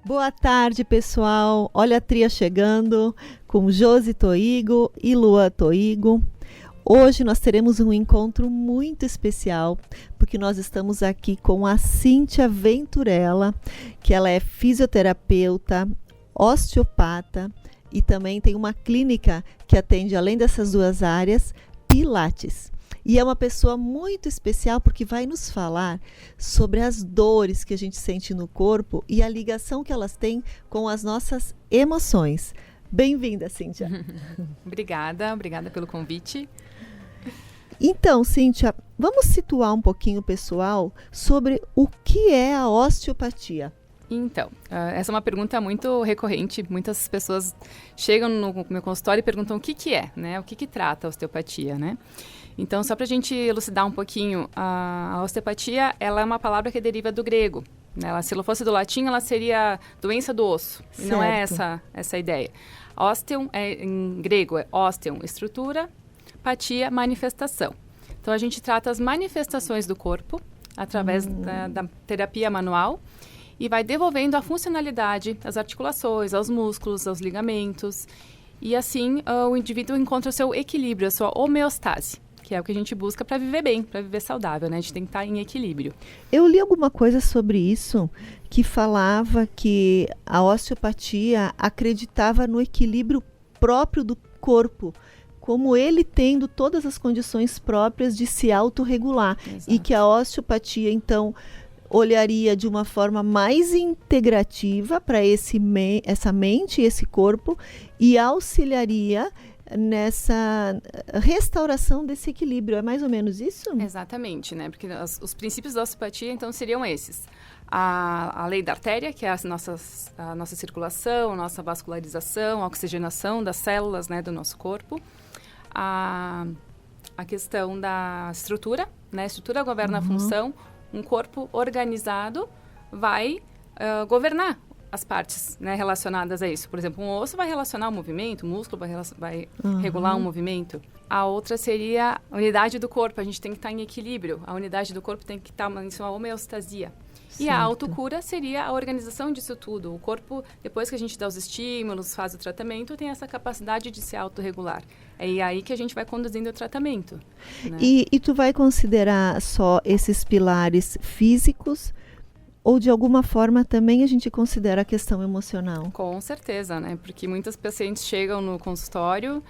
Boa tarde, pessoal. Olha a tria chegando com Josi Toigo e Lua Toigo. Hoje nós teremos um encontro muito especial, porque nós estamos aqui com a Cíntia Venturella, que ela é fisioterapeuta, osteopata e também tem uma clínica que atende, além dessas duas áreas, Pilates. E é uma pessoa muito especial porque vai nos falar sobre as dores que a gente sente no corpo e a ligação que elas têm com as nossas emoções. Bem-vinda, Cíntia. Obrigada pelo convite. Então, Cíntia, vamos situar um pouquinho o pessoal sobre o que é a osteopatia. Então, essa é uma pergunta muito recorrente. Muitas pessoas chegam no meu consultório e perguntam o que é, né? O que trata a osteopatia, né? Então, só para a gente elucidar um pouquinho, a osteopatia, ela é uma palavra que deriva do grego. Né? Se ela fosse do latim, ela seria doença do osso. E não é essa a ideia. Osteon, em grego, é osteon, estrutura, patia, manifestação. Então, a gente trata as manifestações do corpo através da terapia manual e vai devolvendo a funcionalidade às articulações, aos músculos, aos ligamentos. E assim, o indivíduo encontra o seu equilíbrio, a sua homeostase, que é o que a gente busca para viver bem, para viver saudável, né? A gente tem que estar em equilíbrio. Eu li alguma coisa sobre isso, que falava que a osteopatia acreditava no equilíbrio próprio do corpo, como ele tendo todas as condições próprias de se autorregular. Exato. E que a osteopatia, então, olharia de uma forma mais integrativa para essa mente e esse corpo e auxiliaria nessa restauração desse equilíbrio. É mais ou menos isso? Exatamente, né? Porque os princípios da osteopatia, então, seriam esses. A lei da artéria, que é a nossa circulação, a nossa vascularização, a oxigenação das células, né, do nosso corpo. A questão da estrutura, né? A estrutura governa a função. Um corpo organizado vai governar as partes, né, relacionadas a isso. Por exemplo, um osso vai relacionar o movimento, o músculo vai regular o movimento. A outra seria a unidade do corpo. A gente tem que estar em equilíbrio. A unidade do corpo tem que estar em sua homeostasia. Certo. E a autocura seria a organização disso tudo. O corpo, depois que a gente dá os estímulos, faz o tratamento, tem essa capacidade de se autorregular. É aí que a gente vai conduzindo o tratamento. Né? E tu vai considerar só esses pilares físicos ou de alguma forma também a gente considera a questão emocional? Com certeza, né? Porque muitas pacientes chegam no consultório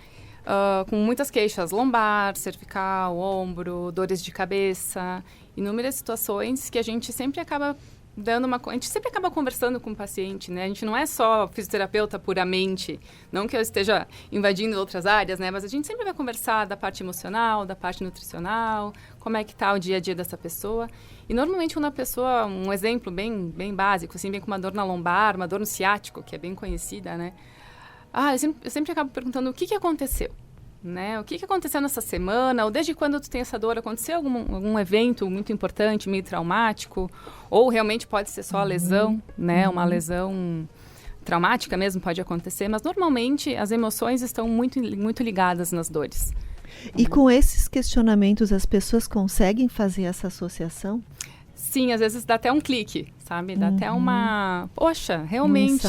com muitas queixas, lombar, cervical, ombro, dores de cabeça, inúmeras situações que a gente sempre acaba a gente sempre acaba conversando com o paciente, né? A gente não é só fisioterapeuta puramente, não que eu esteja invadindo outras áreas, né? Mas a gente sempre vai conversar da parte emocional, da parte nutricional, como é que está o dia a dia dessa pessoa. E normalmente quando a pessoa, um exemplo bem básico, assim, vem com uma dor na lombar, uma dor no ciático, que é bem conhecida, né? Eu sempre acabo perguntando o que aconteceu, né? O que aconteceu nessa semana, ou desde quando tu tem essa dor, aconteceu algum evento muito importante, meio traumático, ou realmente pode ser só a lesão, né? Uma lesão traumática mesmo pode acontecer, mas normalmente as emoções estão muito ligadas nas dores. E com esses questionamentos as pessoas conseguem fazer essa associação? Sim, às vezes dá até um clique, sabe? Dá até uma... Poxa, realmente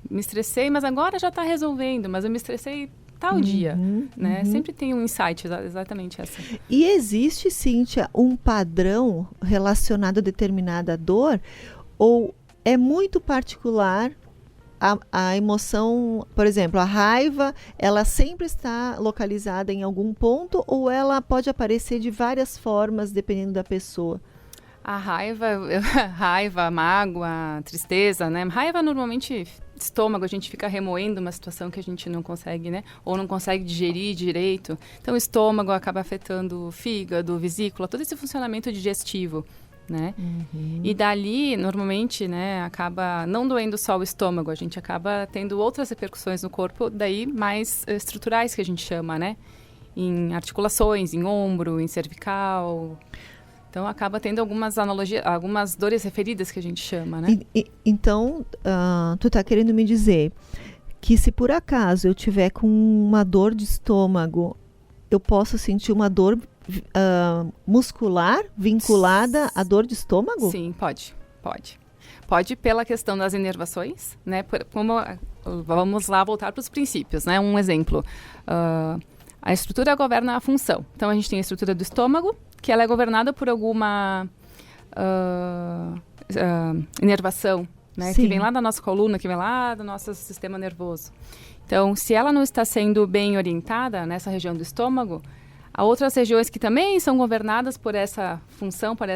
me estressei, mas agora já está resolvendo, mas eu me estressei tal dia, né? Sempre tem um insight, exatamente essa. E existe, Cíntia, um padrão relacionado a determinada dor? Ou é muito particular a emoção, por exemplo, a raiva, ela sempre está localizada em algum ponto ou ela pode aparecer de várias formas, dependendo da pessoa? A raiva, a mágoa, a tristeza, né? Raiva normalmente, estômago, a gente fica remoendo uma situação que a gente não consegue, né? Ou não consegue digerir direito. Então, o estômago acaba afetando o fígado, vesícula, todo esse funcionamento digestivo, né? E dali, normalmente, né, acaba não doendo só o estômago, a gente acaba tendo outras repercussões no corpo, daí mais estruturais que a gente chama, né? Em articulações, em ombro, em cervical. Então, acaba tendo algumas analogias, algumas dores referidas que a gente chama, né? Então, tu tá querendo me dizer que se por acaso eu tiver com uma dor de estômago, eu posso sentir uma dor muscular vinculada à dor de estômago? Sim, pode. Pode pela questão das inervações, né? Vamos lá voltar para os princípios, né? Um exemplo. A estrutura governa a função. Então, a gente tem a estrutura do estômago, que ela é governada por alguma inervação, né? Que vem lá da nossa coluna, que vem lá do nosso sistema nervoso. Então, se ela não está sendo bem orientada nessa região do estômago, há outras regiões que também são governadas por essa função, por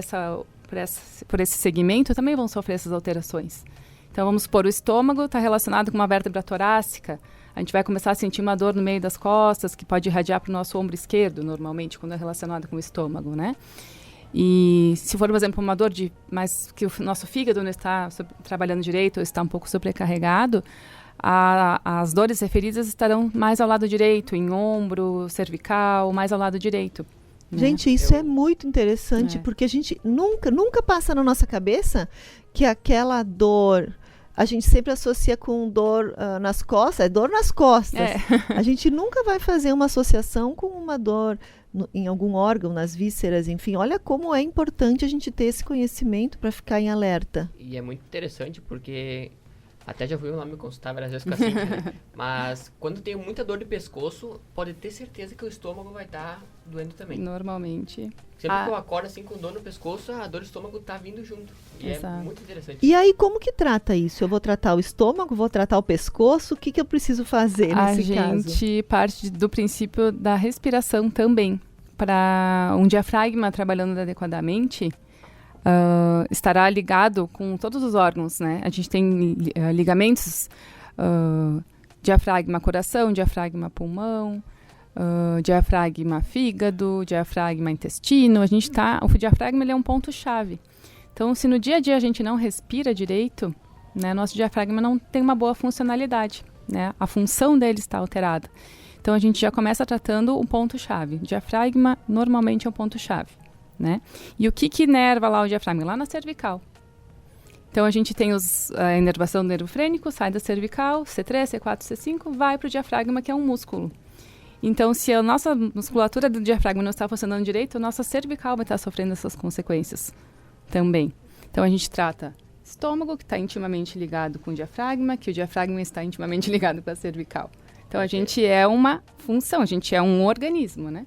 esse segmento, também vão sofrer essas alterações. Então, vamos supor, o estômago está relacionado com uma vértebra torácica. A gente vai começar a sentir uma dor no meio das costas, que pode irradiar para o nosso ombro esquerdo, normalmente, quando é relacionado com o estômago, né? E se for, por exemplo, uma dor mas que o nosso fígado não está trabalhando direito ou está um pouco sobrecarregado, as dores referidas estarão mais ao lado direito, em ombro, cervical, mais ao lado direito. Né? Gente, isso é muito interessante, porque a gente nunca passa na nossa cabeça que aquela dor... A gente sempre associa com dor nas costas, é dor nas costas. A gente nunca vai fazer uma associação com uma dor em algum órgão, nas vísceras, enfim. Olha como é importante a gente ter esse conhecimento para ficar em alerta. E é muito interessante porque... Até já fui lá me consultar várias vezes com a Cíntia, né? Mas quando tem muita dor de pescoço, pode ter certeza que o estômago vai estar doendo também. Normalmente. Sempre que eu acordo assim com dor no pescoço, a dor do estômago tá vindo junto. E Exato. É muito interessante. E aí, como que trata isso? Eu vou tratar o estômago, vou tratar o pescoço? O que eu preciso fazer nesse caso? A gente parte do princípio da respiração também. Para um diafragma trabalhando adequadamente... estará ligado com todos os órgãos, né? A gente tem ligamentos, diafragma coração, diafragma pulmão, diafragma fígado, diafragma intestino. O diafragma ele é um ponto-chave. Então, se no dia a dia a gente não respira direito, né, nosso diafragma não tem uma boa funcionalidade, né? A função dele está alterada. Então, a gente já começa tratando o ponto-chave. Diafragma normalmente é um ponto-chave. Né? E o que inerva lá o diafragma? Lá na cervical. Então, a gente tem a inervação do nervo frênico, sai da cervical, C3, C4, C5, vai para o diafragma, que é um músculo. Então, se a nossa musculatura do diafragma não está funcionando direito, a nossa cervical vai estar sofrendo essas consequências também. Então, a gente trata estômago, que está intimamente ligado com o diafragma, que o diafragma está intimamente ligado com a cervical. Então, a gente é uma função, a gente é um organismo, né?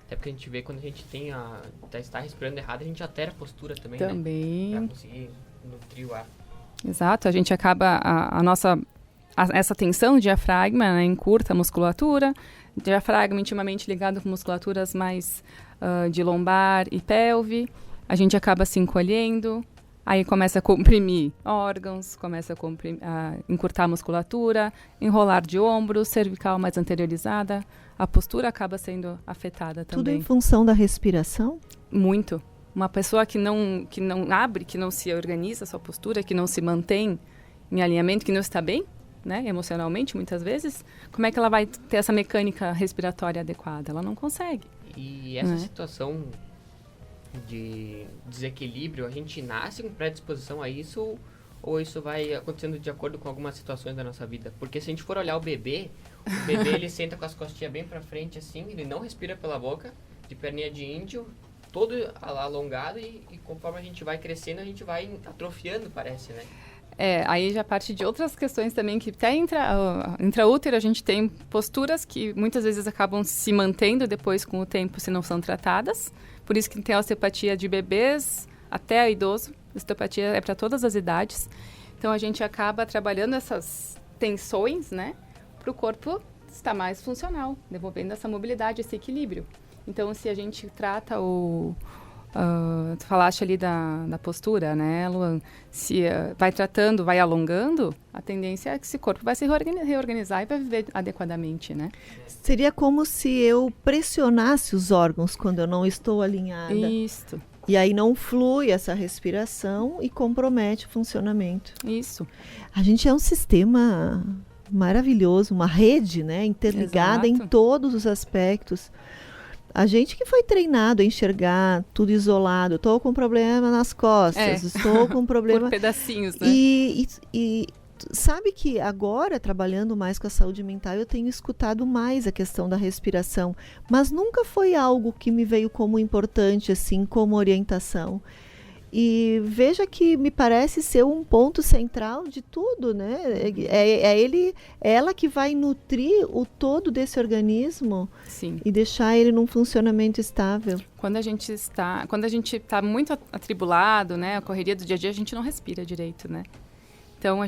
Até porque a gente vê quando a gente está respirando errado, a gente altera a postura também, né? Para conseguir nutrir o ar. Exato, a gente acaba essa tensão do diafragma, né, encurta a musculatura, diafragma intimamente ligado com musculaturas mais de lombar e pelve, a gente acaba se encolhendo, aí começa a comprimir órgãos, começa a encurtar a musculatura, enrolar de ombro, cervical mais anteriorizada, a postura acaba sendo afetada também. Tudo em função da respiração? Muito. Uma pessoa que não abre, que não se organiza a sua postura, que não se mantém em alinhamento, que não está bem, né, emocionalmente, muitas vezes, como é que ela vai ter essa mecânica respiratória adequada? Ela não consegue. E essa situação de desequilíbrio, a gente nasce com predisposição a isso ou isso vai acontecendo de acordo com algumas situações da nossa vida? Porque se a gente for olhar o bebê ele senta com as costinhas bem pra frente assim, ele não respira pela boca, de perninha de índio, todo alongado e conforme a gente vai crescendo, a gente vai atrofiando, parece, né? Aí já parte de outras questões também, que até intraútero a gente tem posturas que muitas vezes acabam se mantendo depois com o tempo se não são tratadas. Por isso que tem a osteopatia de bebês até idoso. A osteopatia é para todas as idades. Então, a gente acaba trabalhando essas tensões, né? Para o corpo estar mais funcional, devolvendo essa mobilidade, esse equilíbrio. Então, se a gente trata tu falaste ali da postura, né, Luan? Se vai tratando, vai alongando, a tendência é que esse corpo vai se reorganizar e vai viver adequadamente, né? Seria como se eu pressionasse os órgãos quando eu não estou alinhada. Isso. E aí não flui essa respiração e compromete o funcionamento. Isso. A gente é um sistema maravilhoso, uma rede, né, interligada em todos os aspectos. A gente que foi treinado a enxergar tudo isolado. Estou com problema nas costas, estou com problema... Por pedacinhos, né? E sabe que agora, trabalhando mais com a saúde mental, eu tenho escutado mais a questão da respiração. Mas nunca foi algo que me veio como importante, assim, como orientação. E veja que me parece ser um ponto central de tudo, né? É ela que vai nutrir o todo desse organismo. Sim. E deixar ele num funcionamento estável. Quando a gente está muito atribulado, né, a correria do dia a dia, a gente não respira direito, né? Então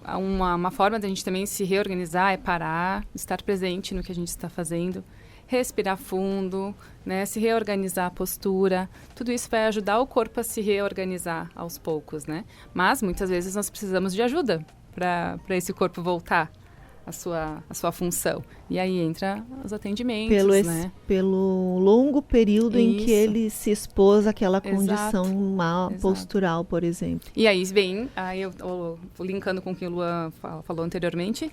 uma forma da gente também se reorganizar é parar, estar presente no que a gente está fazendo, respirar fundo, né, se reorganizar a postura. Tudo isso vai ajudar o corpo a se reorganizar aos poucos, né? Mas muitas vezes nós precisamos de ajuda para esse corpo voltar a sua função. E aí entra os atendimentos, né? Pelo longo período em que ele se expôs àquela condição postural, por exemplo. E aí vem, eu linkando com o que o Lua falou anteriormente,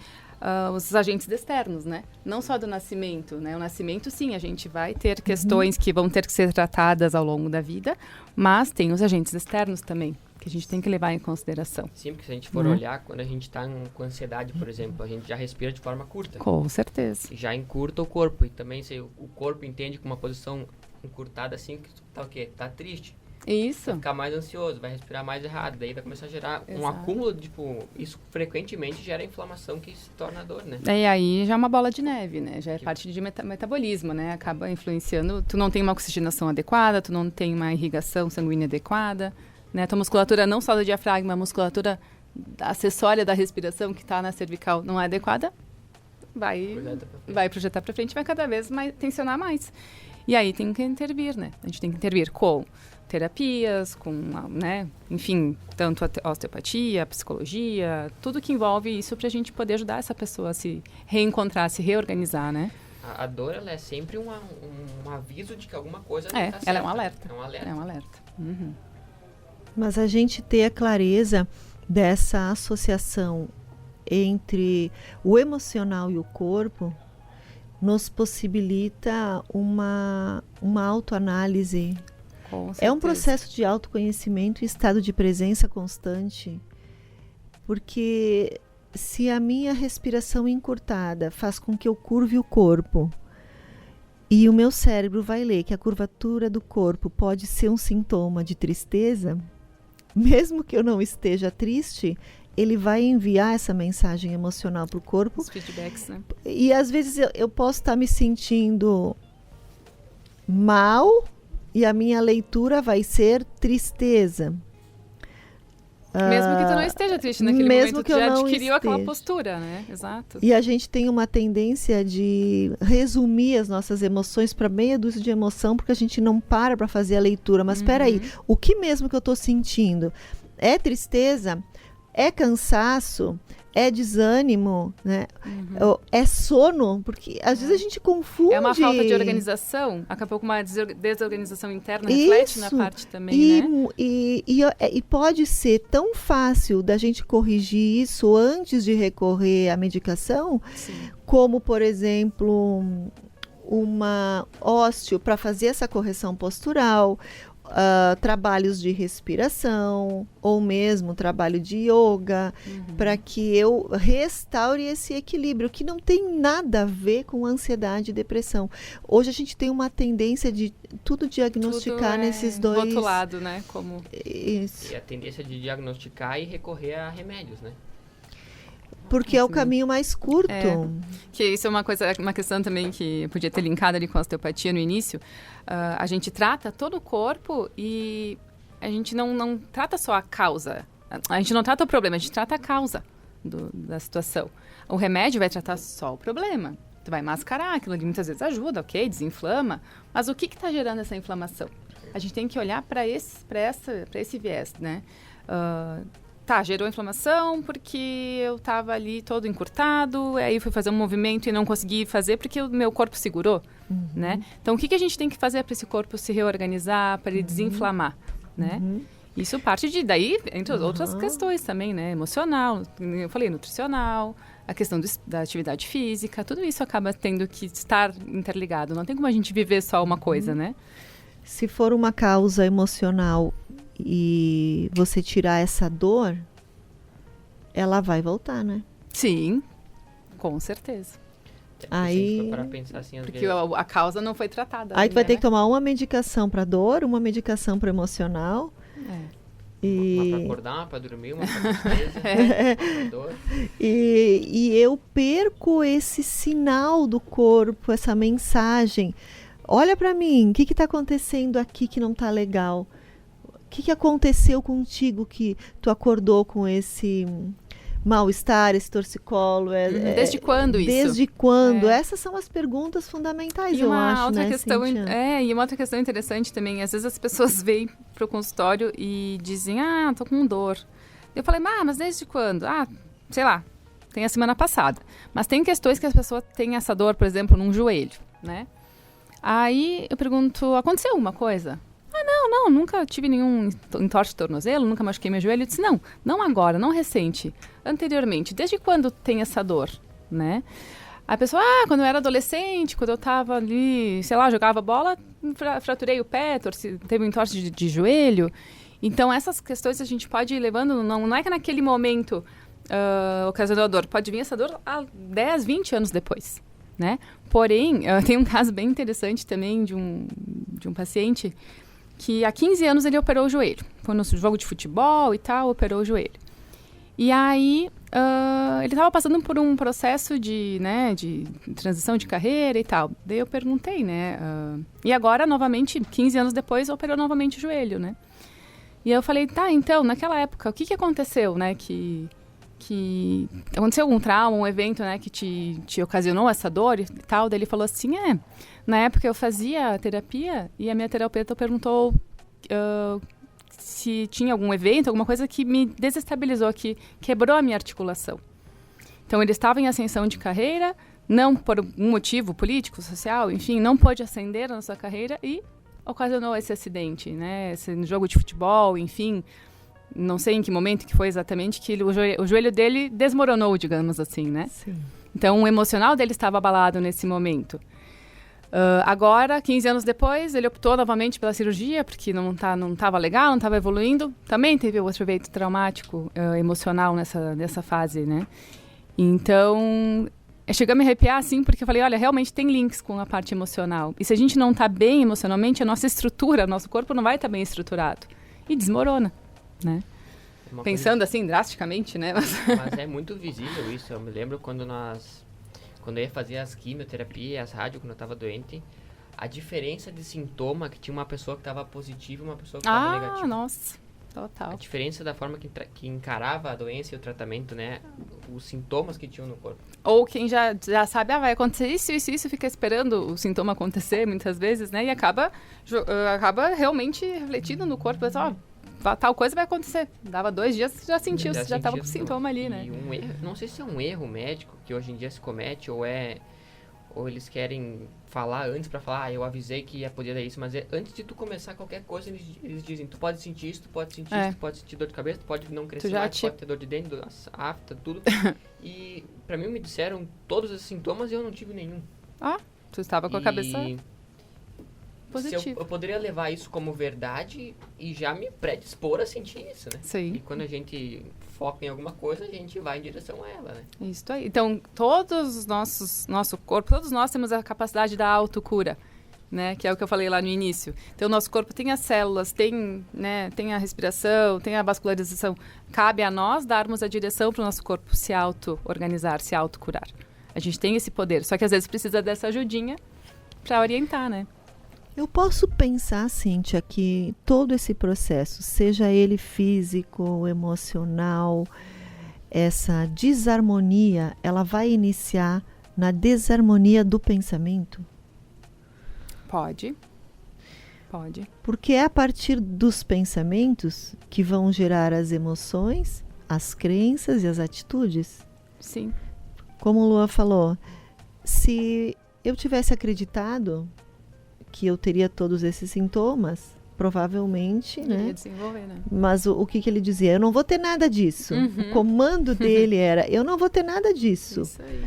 os agentes externos, né? Não só do nascimento, né? O nascimento, sim, a gente vai ter questões que vão ter que ser tratadas ao longo da vida, mas tem os agentes externos também, que a gente tem que levar em consideração. Sim, porque se a gente for olhar, quando a gente está com ansiedade, por exemplo, a gente já respira de forma curta. Com certeza. Já encurta o corpo. E também se o corpo entende que uma posição encurtada assim, que tá o quê? Tá triste. Isso. Vai ficar mais ansioso, vai respirar mais errado. Daí vai começar a gerar um acúmulo, isso frequentemente gera inflamação que se torna dor, né? E aí já é uma bola de neve, né? Já é parte de metabolismo, né? Acaba influenciando. Tu não tem uma oxigenação adequada, tu não tem uma irrigação sanguínea adequada, né? Tua musculatura, não só do diafragma, a musculatura acessória da respiração que está na cervical não é adequada, vai projetar para frente, vai cada vez mais tensionar mais. E aí tem que intervir, né? A gente tem que intervir com terapias, com, né? Enfim, tanto a osteopatia, a psicologia, tudo que envolve isso para a gente poder ajudar essa pessoa a se reencontrar, a se reorganizar, né? A dor, ela é sempre um aviso de que alguma coisa não está certa. Ela é um alerta. É um alerta. Uhum. Mas a gente ter a clareza dessa associação entre o emocional e o corpo nos possibilita uma autoanálise. É um processo de autoconhecimento e estado de presença constante, porque se a minha respiração encurtada faz com que eu curve o corpo e o meu cérebro vai ler que a curvatura do corpo pode ser um sintoma de tristeza, mesmo que eu não esteja triste, ele vai enviar essa mensagem emocional para o corpo. Os feedbacks, né? E às vezes eu posso estar me sentindo mal e a minha leitura vai ser tristeza. Mesmo que tu não esteja triste naquele momento, tu já adquiriu aquela postura, né? Exato. E a gente tem uma tendência de resumir as nossas emoções para meia dúzia de emoção, porque a gente não para fazer a leitura. Mas espera aí, o que mesmo que eu estou sentindo? É tristeza? É cansaço? É desânimo? Né? É sono? Porque às vezes a gente confunde. É uma falta de organização, acabou com uma desorganização interna, reflete na parte também, né? E pode ser tão fácil da gente corrigir isso antes de recorrer à medicação, Sim. como, por exemplo, uma ósteo para fazer essa correção postural, trabalhos de respiração ou mesmo trabalho de yoga, para que eu restaure esse equilíbrio, que não tem nada a ver com ansiedade e depressão. Hoje a gente tem uma tendência de tudo diagnosticar nesses dois... rotulado, né? Como... Isso. E a tendência de diagnosticar e recorrer a remédios, né? Porque é o caminho mais curto. Que isso é uma questão também que podia ter linkado ali com a osteopatia no início. A gente trata todo o corpo e a gente não trata só a causa. A gente não trata o problema, a gente trata a causa da situação. O remédio vai tratar só o problema. Tu vai mascarar aquilo que muitas vezes ajuda, ok, desinflama. Mas o que está gerando essa inflamação? A gente tem que olhar para esse viés, né? Gerou inflamação porque eu estava ali todo encurtado, aí fui fazer um movimento e não consegui fazer porque o meu corpo segurou, né? Então, o que a gente tem que fazer para esse corpo se reorganizar, para ele desinflamar, né? Isso parte daí, entre outras questões também, né? Emocional, eu falei, nutricional, a questão da atividade física, tudo isso acaba tendo que estar interligado. Não tem como a gente viver só uma coisa, né? Se for uma causa emocional e você tirar essa dor, ela vai voltar, né? Sim, com certeza. Aí, para pensar assim, às porque vezes... a causa não foi tratada. Aí tu vai ter que tomar uma medicação para dor, uma medicação para emocional, Uma para acordar, uma para dormir, uma para tristeza, dor. E eu perco esse sinal do corpo, essa mensagem. Olha para mim, o que está acontecendo aqui que não está legal? O que aconteceu contigo que tu acordou com esse mal-estar, esse torcicolo? Desde quando isso? Desde quando? Essas são as perguntas fundamentais, eu acho, outra né, questão, Cíntia? E uma outra questão interessante também, às vezes as pessoas vêm pro consultório e dizem, tô com dor. Eu falei, mas desde quando? Sei lá, tem a semana passada. Mas tem questões que as pessoas têm essa dor, por exemplo, num joelho, né? Aí eu pergunto, aconteceu alguma coisa? Não, nunca tive nenhum entorse de tornozelo, nunca machuquei meu joelho. Eu disse, não agora, não recente, anteriormente. Desde quando tem essa dor, né? A pessoa, quando eu era adolescente, quando eu tava ali, sei lá, jogava bola, fraturei o pé, teve um entorse de joelho. Então, essas questões a gente pode ir levando, não é que naquele momento ocasionou a dor, pode vir essa dor há 10, 20 anos depois, né? Porém, tem um caso bem interessante também de um paciente que há 15 anos ele operou o joelho. Foi no jogo de futebol e tal, operou o joelho. E aí, ele estava passando por um processo de transição de carreira e tal. Daí eu perguntei, né? E agora, novamente, 15 anos depois, operou novamente o joelho, né? E eu falei, então, naquela época, o que aconteceu, né? Que aconteceu algum trauma, um evento, né, que te ocasionou essa dor e tal. Daí ele falou assim, na época eu fazia terapia e a minha terapeuta perguntou se tinha algum evento, alguma coisa que me desestabilizou, que quebrou a minha articulação. Então ele estava em ascensão de carreira, não por um motivo político, social, enfim, não pôde ascender na sua carreira e ocasionou esse acidente, né, esse jogo de futebol, enfim. Não sei em que momento que foi exatamente que o joelho dele desmoronou, digamos assim, né? Sim. Então, o emocional dele estava abalado nesse momento. Agora, 15 anos depois, ele optou novamente pela cirurgia, porque não estava legal, não estava evoluindo. Também teve outro evento traumático emocional nessa fase, né? Então, chegou a me arrepiar, assim, porque eu falei, olha, realmente tem links com a parte emocional. E se a gente não está bem emocionalmente, a nossa estrutura, nosso corpo não vai estar bem estruturado. E desmorona. Né? Pensando assim drasticamente, né? Mas é muito visível isso. Eu me lembro quando eu ia fazer as quimioterapias, as rádio, quando eu estava doente, a diferença de sintoma que tinha uma pessoa que estava positiva e uma pessoa que estava negativa. Nossa, total. A diferença da forma que encarava a doença e o tratamento, né? Os sintomas que tinham no corpo. Ou quem já sabe, vai acontecer isso, fica esperando o sintoma acontecer muitas vezes, né? E acaba realmente refletindo no corpo, tal coisa vai acontecer. Dava 2 dias, já sentiu, já estava com sintoma ali, né? Não sei se é um erro médico que hoje em dia se comete, ou eles querem falar antes pra falar, eu avisei que ia poder dar isso, mas antes de tu começar qualquer coisa, eles dizem, tu pode sentir isso, tu pode sentir isso, tu pode sentir dor de cabeça, tu pode não crescer mais, tu pode ter dor de dente, afta, tudo. E pra mim me disseram todos esses sintomas e eu não tive nenhum. Tu estava com a cabeça positiva. Eu poderia levar isso como verdade e já me predispor a sentir isso, né? Sim. E quando a gente foca em alguma coisa, a gente vai em direção a ela, né? Isso aí. Então, nosso corpo, todos nós temos a capacidade da autocura, né? Que é o que eu falei lá no início. Então, o nosso corpo tem as células, tem a respiração, tem a vascularização. Cabe a nós darmos a direção para o nosso corpo se auto-organizar, se autocurar. A gente tem esse poder, só que às vezes precisa dessa ajudinha para orientar, né? Eu posso pensar, Cíntia, que todo esse processo, seja ele físico, emocional, essa desarmonia, ela vai iniciar na desarmonia do pensamento? Pode. Porque é a partir dos pensamentos que vão gerar as emoções, as crenças e as atitudes. Sim. Como o Lua falou, se eu tivesse acreditado que eu teria todos esses sintomas, provavelmente, né? Ia desenvolver, né? Mas o que ele dizia? Eu não vou ter nada disso. O comando dele era, eu não vou ter nada disso. Isso aí.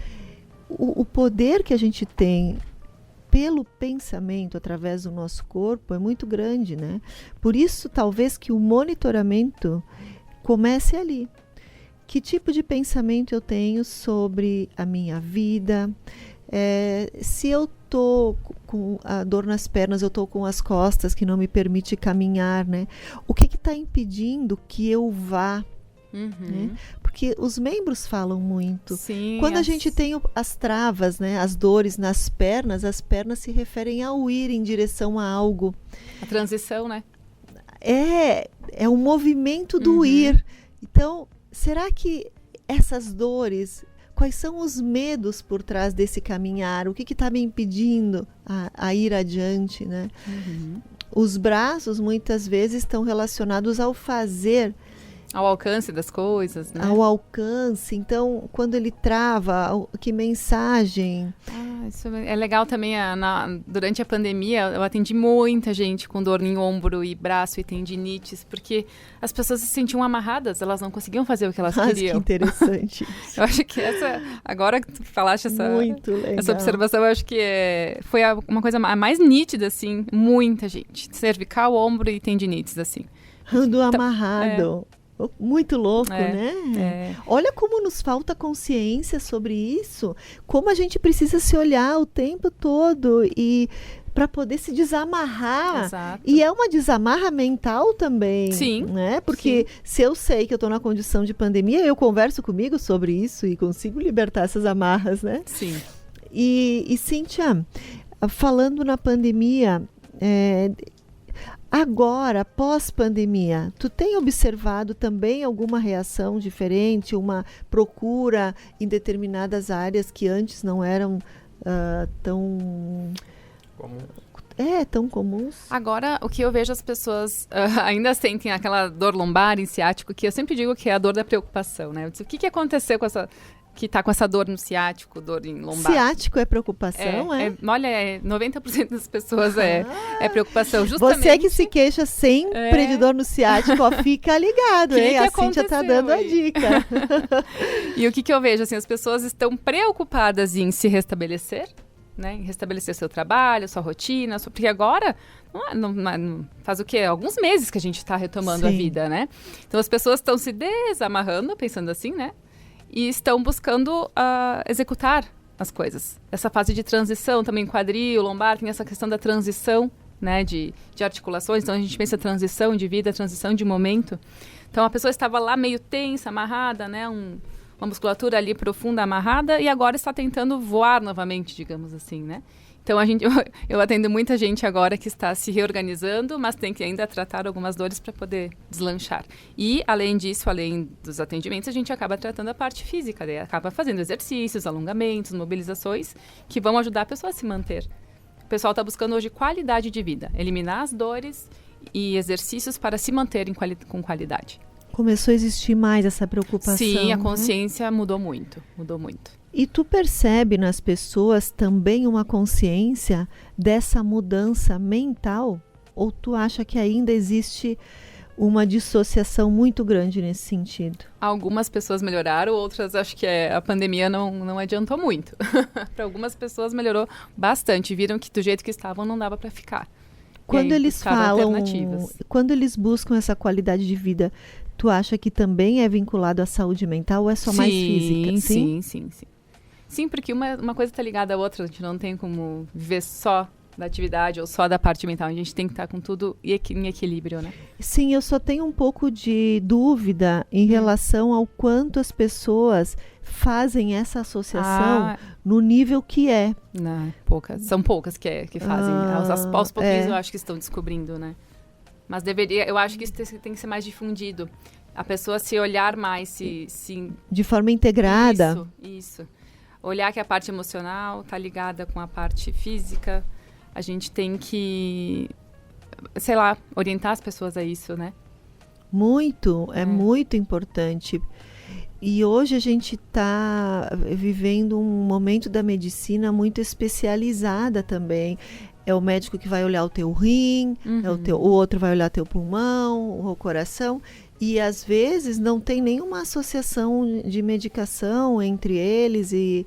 O poder que a gente tem pelo pensamento, através do nosso corpo, é muito grande, né? Por isso, talvez que o monitoramento comece ali. Que tipo de pensamento eu tenho sobre a minha vida? Se eu tô com a dor nas pernas, eu tô com as costas que não me permite caminhar, né? O que está impedindo que eu vá? Né? Porque os membros falam muito. Sim, Quando a gente tem as travas, né, as dores nas pernas, as pernas se referem ao ir em direção a algo. A transição, né? É o movimento do ir. Então, será que essas dores, quais são os medos por trás desse caminhar? O que está me impedindo a ir adiante, né? Os braços, muitas vezes, estão relacionados ao fazer, ao alcance das coisas, né? Ao alcance. Então, quando ele trava, que mensagem? Isso é legal também. Durante a pandemia, eu atendi muita gente com dor em ombro e braço e tendinites, porque as pessoas se sentiam amarradas, elas não conseguiam fazer o que elas queriam. Que interessante. Eu acho que agora que tu falaste essa observação, eu acho que foi uma coisa mais nítida, assim, muita gente. Cervical, ombro e tendinites, assim. Ando amarrado. Muito louco, né? Olha como nos falta consciência sobre isso, como a gente precisa se olhar o tempo todo e para poder se desamarrar. Exato. E é uma desamarra mental também, sim, né? Porque se eu sei que eu estou na condição de pandemia, eu converso comigo sobre isso e consigo libertar essas amarras, né? Sim. E Cíntia, falando na pandemia, agora, pós-pandemia, tu tem observado também alguma reação diferente, uma procura em determinadas áreas que antes não eram tão comuns? Agora, o que eu vejo, as pessoas ainda sentem aquela dor lombar em ciático, que eu sempre digo que é a dor da preocupação, né? Eu disse, o que aconteceu que está com essa dor no ciático, dor em lombar? Ciático é preocupação, olha, 90% das pessoas é preocupação, justamente. Você que se queixa sempre de dor no ciático, fica ligado, hein? A Cíntia está dando a dica. E o que eu vejo, assim, as pessoas estão preocupadas em se restabelecer, né? Em restabelecer seu trabalho, sua rotina, porque agora faz o quê? Alguns meses que a gente está retomando a vida, né? Então as pessoas estão se desamarrando, pensando assim, né? E estão buscando executar as coisas. Essa fase de transição, também quadril, lombar, tem essa questão da transição, né, de articulações. Então, a gente pensa transição de vida, transição de momento. Então, a pessoa estava lá meio tensa, amarrada, né, uma musculatura ali profunda, amarrada, e agora está tentando voar novamente, digamos assim, né? Então, eu atendo muita gente agora que está se reorganizando, mas tem que ainda tratar algumas dores para poder deslanchar. E, além disso, além dos atendimentos, a gente acaba tratando a parte física, né? Acaba fazendo exercícios, alongamentos, mobilizações, que vão ajudar a pessoa a se manter. O pessoal está buscando hoje qualidade de vida, eliminar as dores e exercícios para se manter com qualidade. Começou a existir mais essa preocupação. Sim, a consciência mudou muito, mudou muito. E tu percebe nas pessoas também uma consciência dessa mudança mental? Ou tu acha que ainda existe uma dissociação muito grande nesse sentido? Algumas pessoas melhoraram, outras acho que a pandemia não adiantou muito. Para algumas pessoas melhorou bastante, viram que do jeito que estavam não dava para ficar. Quando eles falam, quando eles buscam essa qualidade de vida, tu acha que também é vinculado à saúde mental ou é só mais física? Sim. Sim, porque uma coisa está ligada à outra, a gente não tem como viver só da atividade ou só da parte mental, a gente tem que estar com tudo em equilíbrio, né? Sim, eu só tenho um pouco de dúvida em relação ao quanto as pessoas fazem essa associação no nível que é. Não, são poucas que fazem, aos pouquinhos eu acho que estão descobrindo, né? Mas eu acho que isso tem que ser mais difundido, a pessoa se olhar mais, de forma integrada. Isso. Olhar que a parte emocional está ligada com a parte física. A gente tem que, sei lá, orientar as pessoas a isso, né? Muito importante. E hoje a gente está vivendo um momento da medicina muito especializada também. É o médico que vai olhar o teu rim, o outro vai olhar teu pulmão, o coração. E às vezes não tem nenhuma associação de medicação entre eles e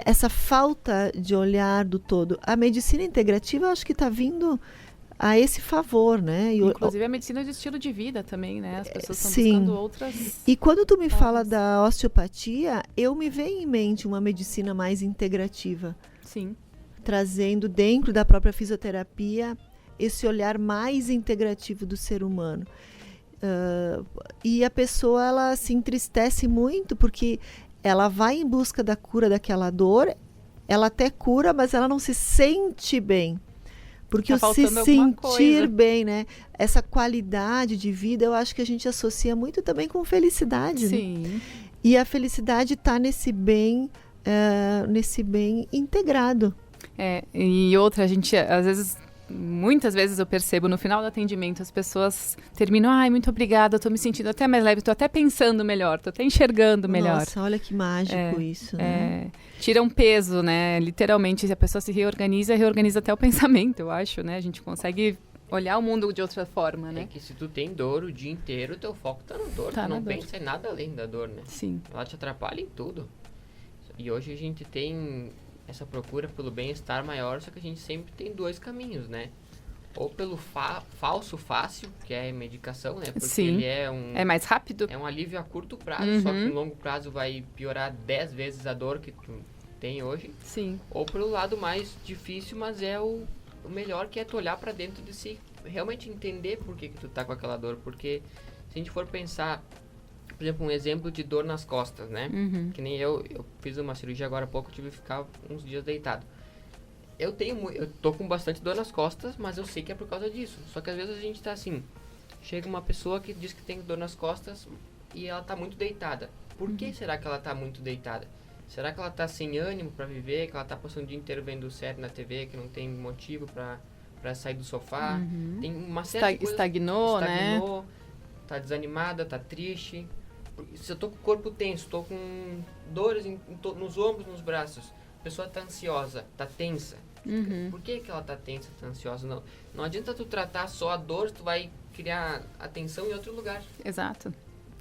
essa falta de olhar do todo. A medicina integrativa, eu acho que está vindo a esse favor, né? Inclusive a medicina de estilo de vida também, né? As pessoas estão sim. buscando outras... E quando tu me fala da osteopatia, eu me venho em mente uma medicina mais integrativa. Sim. Trazendo dentro da própria fisioterapia esse olhar mais integrativo do ser humano. E a pessoa, ela se entristece muito porque ela vai em busca da cura daquela dor, ela até cura, mas ela não se sente bem. Porque tá o se sentir coisa. bem, né? Essa qualidade de vida, eu acho que a gente associa muito também com felicidade. Sim. Né? E a felicidade está nesse bem integrado. E outra, a gente, às vezes, muitas vezes eu percebo no final do atendimento, as pessoas terminam, ai, muito obrigada, eu tô me sentindo até mais leve, tô até pensando melhor, tô até enxergando melhor. Nossa, olha que mágico isso, né? Tira um peso, né? Literalmente, se a pessoa se reorganiza até o pensamento, eu acho, né? A gente consegue olhar o mundo de outra forma, né? É que se tu tem dor o dia inteiro, teu foco tá na dor, tu não pensa em nada além da dor, né? Sim. Ela te atrapalha em tudo. E hoje a gente tem essa procura pelo bem-estar maior, só que a gente sempre tem dois caminhos, né? Ou pelo falso fácil, que é a medicação, né? Porque Sim. ele é mais rápido. É um alívio a curto prazo, só que no longo prazo vai piorar 10 vezes a dor que tu tem hoje. Sim. Ou pelo lado mais difícil, mas é o melhor, que é tu olhar pra dentro de si, realmente entender por que tu tá com aquela dor. Porque se a gente for pensar, por exemplo, um exemplo de dor nas costas, né? Que nem eu fiz uma cirurgia agora há pouco, tive que ficar uns dias deitado. Eu tô com bastante dor nas costas, mas eu sei que é por causa disso. Só que às vezes a gente tá assim, chega uma pessoa que diz que tem dor nas costas e ela tá muito deitada. Por que será que ela tá muito deitada? Será que ela tá sem ânimo pra viver, que ela tá passando o dia inteiro vendo série na TV, que não tem motivo pra sair do sofá? Tem uma série de coisas. Estagnou, né? Tá desanimada, tá triste. Se eu tô com o corpo tenso, tô com dores nos ombros, nos braços, a pessoa tá ansiosa, tá tensa. Por que ela tá tensa, tá ansiosa? Não adianta tu tratar só a dor, tu vai criar atenção em outro lugar. Exato.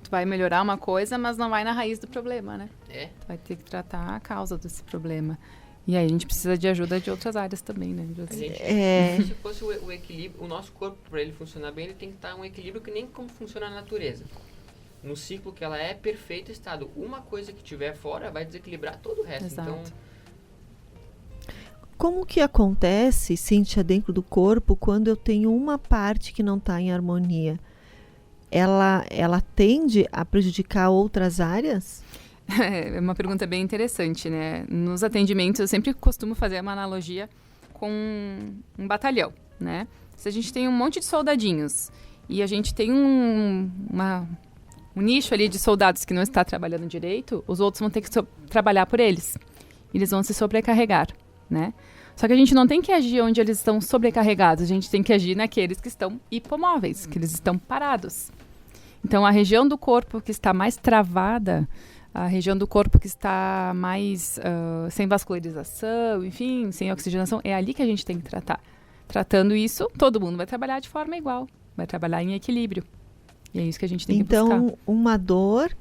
Tu vai melhorar uma coisa, mas não vai na raiz do problema, né? Tu vai ter que tratar a causa desse problema. E aí a gente precisa de ajuda de outras áreas também, né? Se fosse o equilíbrio, o nosso corpo, para ele funcionar bem, ele tem que estar um equilíbrio que nem como funciona a natureza. No ciclo que ela é, perfeito estado. Uma coisa que tiver fora vai desequilibrar todo o resto. Exato. Então, como que acontece, Cíntia, dentro do corpo, quando eu tenho uma parte que não está em harmonia? Ela tende a prejudicar outras áreas? É uma pergunta bem interessante, né? Nos atendimentos, eu sempre costumo fazer uma analogia com um batalhão, né? Se a gente tem um monte de soldadinhos e a gente tem um nicho ali de soldados que não está trabalhando direito, os outros vão ter que trabalhar por eles. Eles vão se sobrecarregar, né? Só que a gente não tem que agir onde eles estão sobrecarregados, a gente tem que agir naqueles que estão hipomóveis, que eles estão parados. Então, a região do corpo que está mais travada, a região do corpo que está mais sem vascularização, enfim, sem oxigenação, é ali que a gente tem que tratar. Tratando isso, todo mundo vai trabalhar de forma igual, vai trabalhar em equilíbrio. E é isso que a gente tem que buscar. Então, uma dor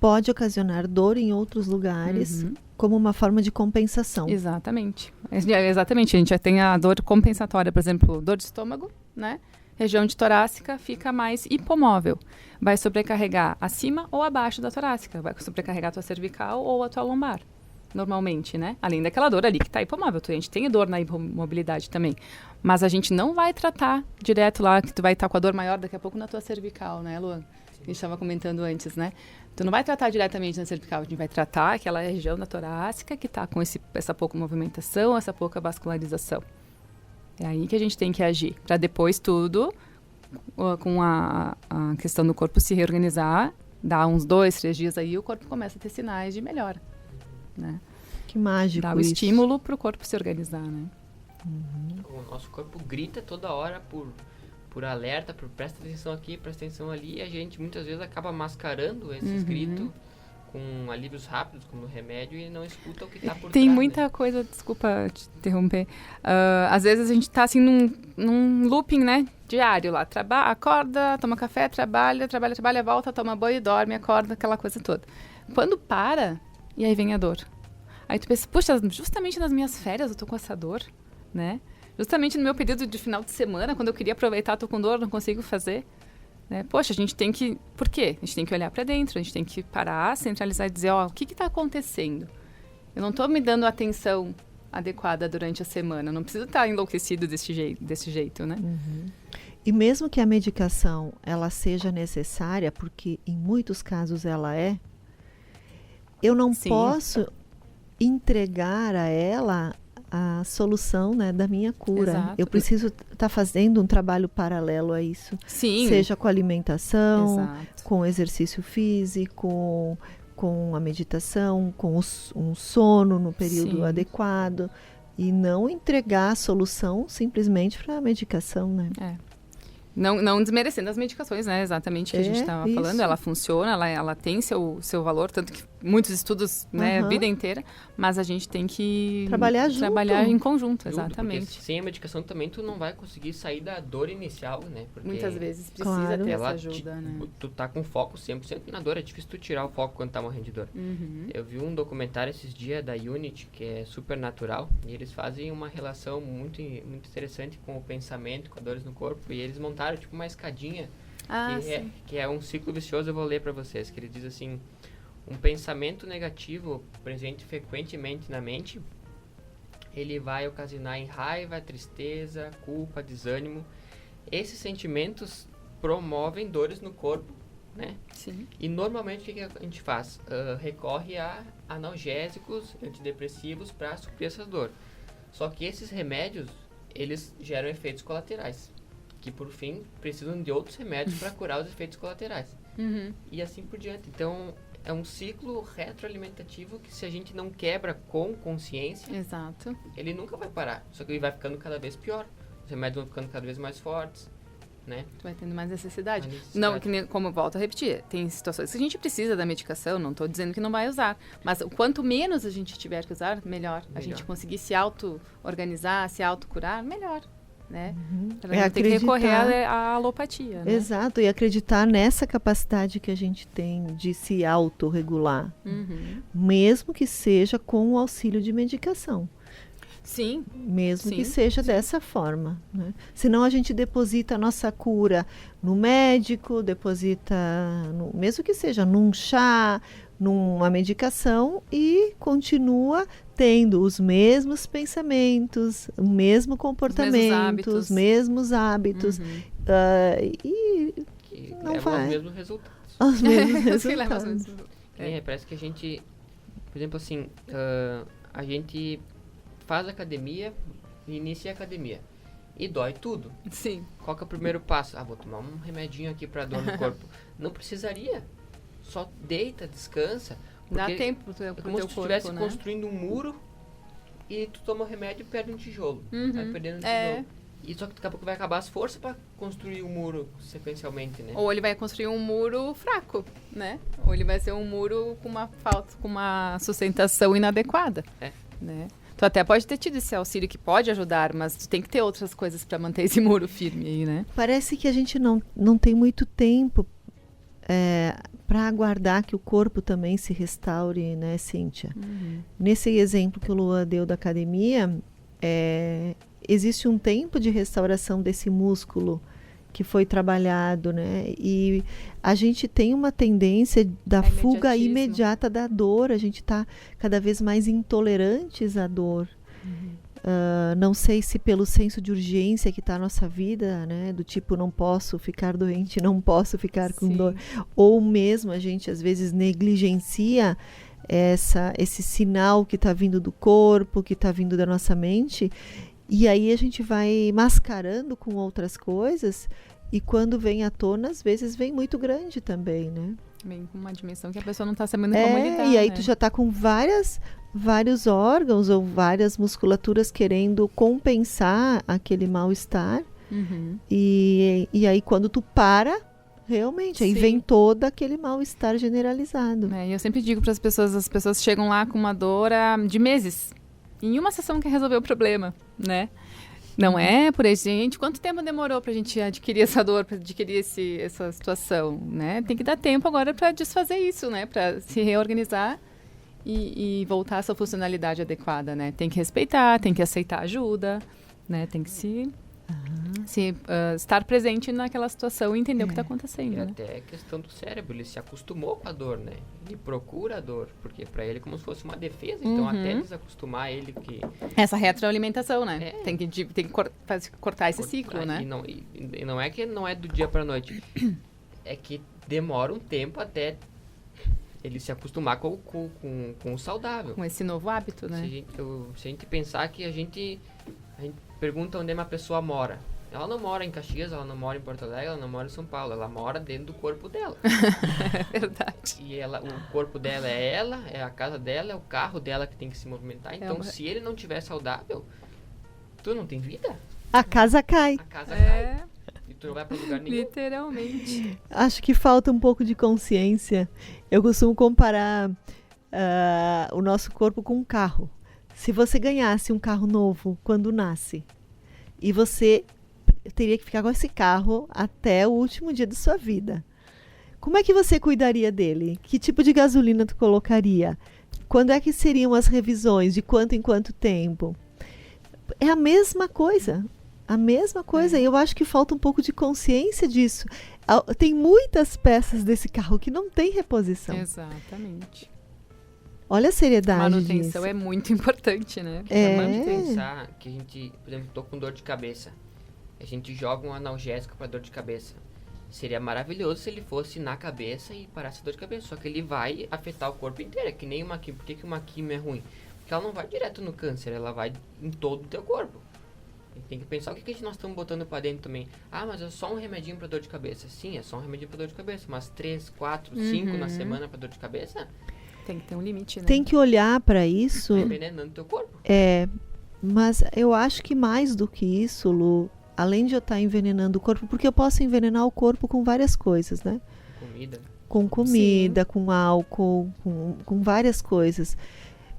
pode ocasionar dor em outros lugares, como uma forma de compensação. Exatamente. Exatamente. A gente já tem a dor compensatória, por exemplo, dor de estômago, né? Região de torácica fica mais hipomóvel. Vai sobrecarregar acima ou abaixo da torácica. Vai sobrecarregar a tua cervical ou a tua lombar, normalmente, né? Além daquela dor ali que está hipomóvel. A gente tem dor na hipomobilidade também. Mas a gente não vai tratar direto lá, que tu vai estar com a dor maior daqui a pouco na tua cervical, né, Luan? A gente estava comentando antes, né? Tu não vai tratar diretamente na cervical, a gente vai tratar aquela região da torácica que está com essa pouca movimentação, essa pouca vascularização. É aí que a gente tem que agir, para depois tudo, com a questão do corpo se reorganizar, dá uns 2, 3 dias aí, o corpo começa a ter sinais de melhora, né? Que mágico dá o estímulo para o corpo se organizar, né? O nosso corpo grita toda hora por alerta, por presta atenção aqui, presta atenção ali, e a gente muitas vezes acaba mascarando esses gritos com alívios rápidos, como remédio, e não escuta o que está por trás. Tem muita coisa, desculpa te interromper, às vezes a gente está assim num looping, né, diário lá, acorda, toma café, trabalha, volta, toma banho, dorme, acorda, aquela coisa toda. Quando para, e aí vem a dor. Aí tu pensa, puxa, justamente nas minhas férias eu tô com essa dor, né? Justamente no meu período de final de semana, quando eu queria aproveitar, tô com dor, não consigo fazer. Né? Poxa, a gente tem que... Por quê? A gente tem que olhar para dentro, a gente tem que parar, centralizar e dizer, ó, o que está acontecendo? Eu não estou me dando atenção adequada durante a semana. Não preciso estar enlouquecido desse jeito, né? Uhum. E mesmo que a medicação ela seja necessária, porque em muitos casos ela é, eu não posso entregar a ela a solução, né, da minha cura. Exato. Eu preciso estar fazendo um trabalho paralelo a isso. Sim. Seja com a alimentação, Exato. com o exercício físico, com a meditação, com um sono no período adequado. E não entregar a solução simplesmente para a medicação, né? Não desmerecendo as medicações, né? Exatamente o que a gente estava falando. Ela funciona, ela tem seu valor, tanto que muitos estudos, né, a vida inteira, mas a gente tem que trabalhar em conjunto, exatamente. Porque sem a medicação também tu não vai conseguir sair da dor inicial, né? Porque muitas vezes precisa ter essa ajuda, né? Tu tá com foco 100% na dor, é difícil tu tirar o foco quando tá morrendo de dor. Uhum. Eu vi um documentário esses dias da Unity, que é supernatural, e eles fazem uma relação muito interessante com o pensamento, com as dores no corpo, e eles montaram tipo uma escadinha que é um ciclo vicioso. Eu vou ler para vocês, que ele diz assim: um pensamento negativo presente frequentemente na mente, ele vai ocasionar em raiva, tristeza, culpa, desânimo. Esses sentimentos promovem dores no corpo, né? Sim. E normalmente o que a gente faz? Recorre a analgésicos, antidepressivos para suprir essa dor. Só que esses remédios, eles geram efeitos colaterais, que por fim precisam de outros remédios para curar os efeitos colaterais. Uhum. E assim por diante. Então é um ciclo retroalimentativo que, se a gente não quebra com consciência, exato, ele nunca vai parar. Só que ele vai ficando cada vez pior. Os remédios vão ficando cada vez mais fortes, né? Tu vai tendo mais necessidade. Não, que nem, como eu volto a repetir, tem situações que a gente precisa da medicação, não estou dizendo que não vai usar, mas o quanto menos a gente tiver que usar, melhor. A gente conseguir se auto-organizar, se auto-curar, melhor. Né? Tem que recorrer à alopatia. Né? Exato, e acreditar nessa capacidade que a gente tem de se autorregular, mesmo que seja com o auxílio de medicação. Sim. Mesmo que seja dessa forma. Né? Senão a gente deposita a nossa cura no médico, mesmo que seja num chá, numa medicação, e continua tendo os mesmos pensamentos, o mesmo comportamento, os mesmos hábitos. E que não levam vai. aos mesmos resultados. Aos mesmos resultados. Parece que a gente, por exemplo, assim, a gente faz academia, inicia a academia e dói tudo. Sim. Qual que é o primeiro passo? Vou tomar um remedinho aqui para dor no corpo. Não precisaria. Só deita, descansa. Dá tempo pro teu corpo, como se tu estivesse construindo um muro e tu toma o remédio e perde um tijolo. Vai perdendo um tijolo. E só que daqui a pouco vai acabar as forças para construir o muro sequencialmente, né? Ou ele vai construir um muro fraco, né? Ou ele vai ser um muro com uma sustentação inadequada. Né? Tu até pode ter tido esse auxílio que pode ajudar, mas tu tem que ter outras coisas para manter esse muro firme aí, né? Parece que a gente não tem muito tempo para aguardar que o corpo também se restaure, né, Cíntia? Nesse exemplo que o Luan deu da academia, existe um tempo de restauração desse músculo que foi trabalhado, né? E a gente tem uma tendência da fuga imediata da dor, a gente está cada vez mais intolerantes à dor. Não sei se pelo senso de urgência que está a nossa vida, né? Do tipo, não posso ficar doente, não posso ficar com dor. Ou mesmo a gente às vezes negligencia esse sinal que está vindo do corpo, que está vindo da nossa mente. E aí a gente vai mascarando com outras coisas, e quando vem à tona, às vezes vem muito grande também, né? Vem com uma dimensão que a pessoa não está sabendo como lidar. E aí né? Tu já está com vários órgãos ou várias musculaturas querendo compensar aquele mal-estar. E aí quando tu para, realmente, aí vem todo aquele mal-estar generalizado. E eu sempre digo para as pessoas chegam lá com uma dor de meses. Em uma sessão que resolveu o problema, né? Não é por aí, gente. Quanto tempo demorou pra gente adquirir essa dor, pra adquirir essa situação, né? Tem que dar tempo agora para desfazer isso, né? Para se reorganizar e voltar à sua funcionalidade adequada, né? Tem que respeitar, tem que aceitar ajuda, né? Tem que estar presente naquela situação e entender o que está acontecendo. E né? até a questão do cérebro, ele se acostumou com a dor, né? Ele procura a dor, porque para ele é como se fosse uma defesa. Então, até desacostumar ele que... Essa retroalimentação, né? Tem que cortar esse ciclo, né? E não é que não é do dia para noite. É que demora um tempo até ele se acostumar com o saudável. Com esse novo hábito, né? Se a gente pensar que a gente pergunta onde uma pessoa mora. Ela não mora em Caxias, ela não mora em Porto Alegre, ela não mora em São Paulo. Ela mora dentro do corpo dela. É verdade. E o corpo dela, é a casa dela, é o carro dela que tem que se movimentar. Então, se ele não estiver saudável, tu não tem vida. A casa cai. A casa cai. E tu não vai pra lugar nenhum. Literalmente. Acho que falta um pouco de consciência. Eu costumo comparar o nosso corpo com um carro. Se você ganhasse um carro novo quando nasce, e você teria que ficar com esse carro até o último dia da sua vida, como é que você cuidaria dele? Que tipo de gasolina tu colocaria? Quando é que seriam as revisões? De quanto em quanto tempo? É a mesma coisa. A mesma coisa. E eu acho que falta um pouco de consciência disso. Tem muitas peças desse carro que não tem reposição. Exatamente. Olha a seriedade manutenção disso. é muito importante, né? Pensar que a gente, por exemplo, tô com dor de cabeça. A gente joga um analgésico para dor de cabeça. Seria maravilhoso se ele fosse na cabeça e parasse a dor de cabeça. Só que ele vai afetar o corpo inteiro. É que nem uma quimio. Por que uma quimio é ruim? Porque ela não vai direto no câncer, ela vai em todo o teu corpo. E tem que pensar o que nós estamos botando para dentro também. Ah, mas é só um remedinho para dor de cabeça. Sim, é só um remedinho para dor de cabeça. Mas 3, 4, 5 na semana para dor de cabeça... Tem que ter um limite, né? Tem que olhar para isso. Tá envenenando teu corpo. Mas eu acho que mais do que isso, Lu, além de eu estar envenenando o corpo, porque eu posso envenenar o corpo com várias coisas, né? Com comida, com álcool, com várias coisas.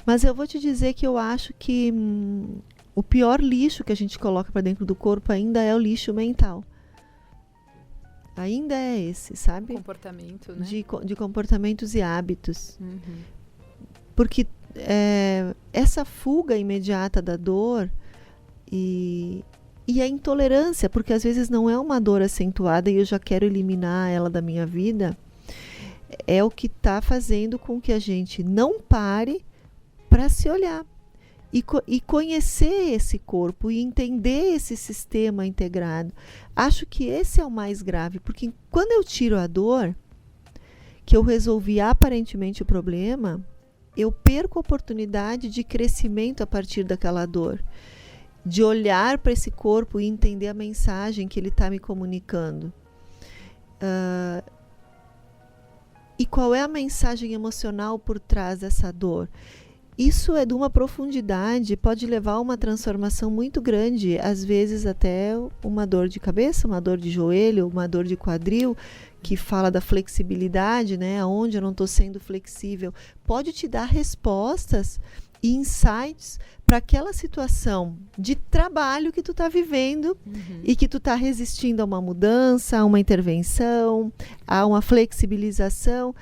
Mas eu vou te dizer que eu acho que o pior lixo que a gente coloca para dentro do corpo ainda é o lixo mental. Ainda é esse, sabe? Comportamento, né? De comportamentos e hábitos. Porque essa fuga imediata da dor e a intolerância, porque às vezes não é uma dor acentuada e eu já quero eliminar ela da minha vida, é o que está fazendo com que a gente não pare para se olhar e conhecer esse corpo e entender esse sistema integrado. Acho que esse é o mais grave, porque quando eu tiro a dor, que eu resolvi aparentemente o problema, eu perco a oportunidade de crescimento a partir daquela dor, de olhar para esse corpo e entender a mensagem que ele está me comunicando. E qual é a mensagem emocional por trás dessa dor? Isso é de uma profundidade, pode levar a uma transformação muito grande, às vezes até uma dor de cabeça, uma dor de joelho, uma dor de quadril, que fala da flexibilidade, né? Onde eu não estou sendo flexível. Pode te dar respostas e insights para aquela situação de trabalho que tu está vivendo e que tu está resistindo a uma mudança, a uma intervenção, a uma flexibilização.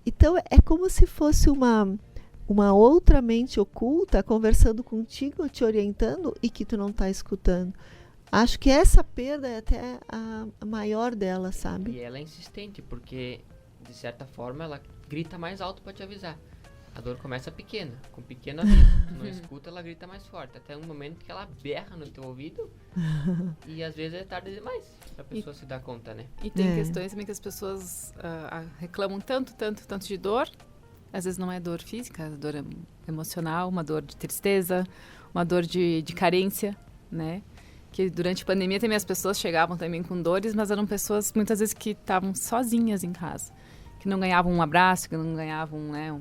Então, é como se fosse uma outra mente oculta conversando contigo, te orientando e que tu não está escutando. Acho que essa perda é até a maior dela, sabe? E ela é insistente, porque, de certa forma, ela grita mais alto para te avisar. A dor começa pequena, com pequeno aviso. Tu não escuta, ela grita mais forte. Até um momento que ela berra no teu ouvido e às vezes é tarde demais pra pessoa se dar conta, né? E tem questões também que as pessoas reclamam tanto de dor. Às vezes não é dor física, é dor emocional, uma dor de tristeza, uma dor de carência, né? Que durante a pandemia também as pessoas chegavam também com dores, mas eram pessoas muitas vezes que estavam sozinhas em casa, que não ganhavam um abraço, que não ganhavam, né,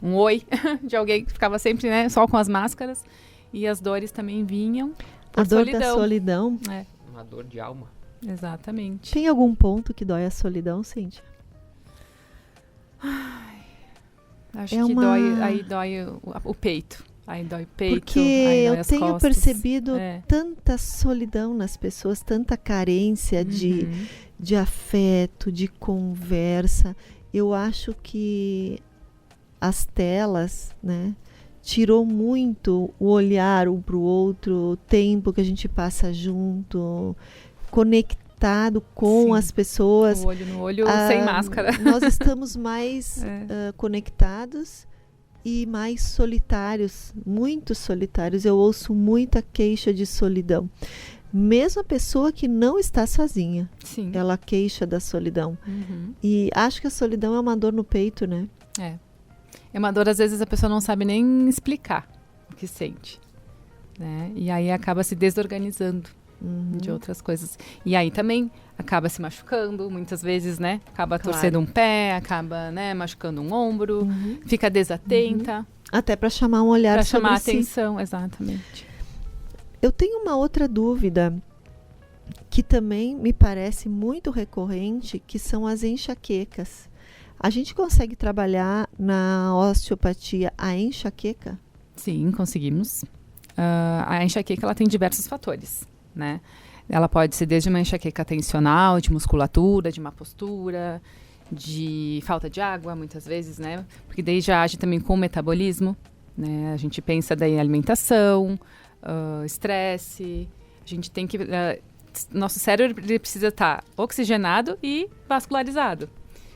um oi de alguém que ficava sempre, né, só com as máscaras, e as dores também vinham por a dor solidão. Da solidão. Uma dor de alma. Exatamente. Tem algum ponto que dói a solidão, Cíntia? Acho que dói o peito. Aí dói o peito, porque aí dói eu as tenho costas. percebido tanta solidão nas pessoas, tanta carência de afeto, de conversa. Eu acho que as telas, né, tirou muito o olhar um para o outro, o tempo que a gente passa junto, conectado com Sim. as pessoas. O olho no olho, sem máscara. Nós estamos mais conectados e mais solitários, muito solitários. Eu ouço muita queixa de solidão. Mesmo a pessoa que não está sozinha, Sim. ela queixa da solidão. E acho que a solidão é uma dor no peito, né? É uma dor, às vezes a pessoa não sabe nem explicar o que sente, né? E aí acaba se desorganizando de outras coisas. E aí também acaba se machucando, muitas vezes, né? Acaba torcendo um pé, acaba, né, machucando um ombro, fica desatenta. Até para chamar um olhar Para sobre chamar a si. atenção, exatamente. Eu tenho uma outra dúvida que também me parece muito recorrente, que são as enxaquecas. A gente consegue trabalhar na osteopatia a enxaqueca? Sim, conseguimos. A enxaqueca ela tem diversos fatores, né? Ela pode ser desde uma enxaqueca tensional, de musculatura, de má postura, de falta de água, muitas vezes, né? Porque daí já age também com o metabolismo, né? A gente pensa daí em alimentação, estresse. A gente tem que... nosso cérebro ele precisa estar oxigenado e vascularizado.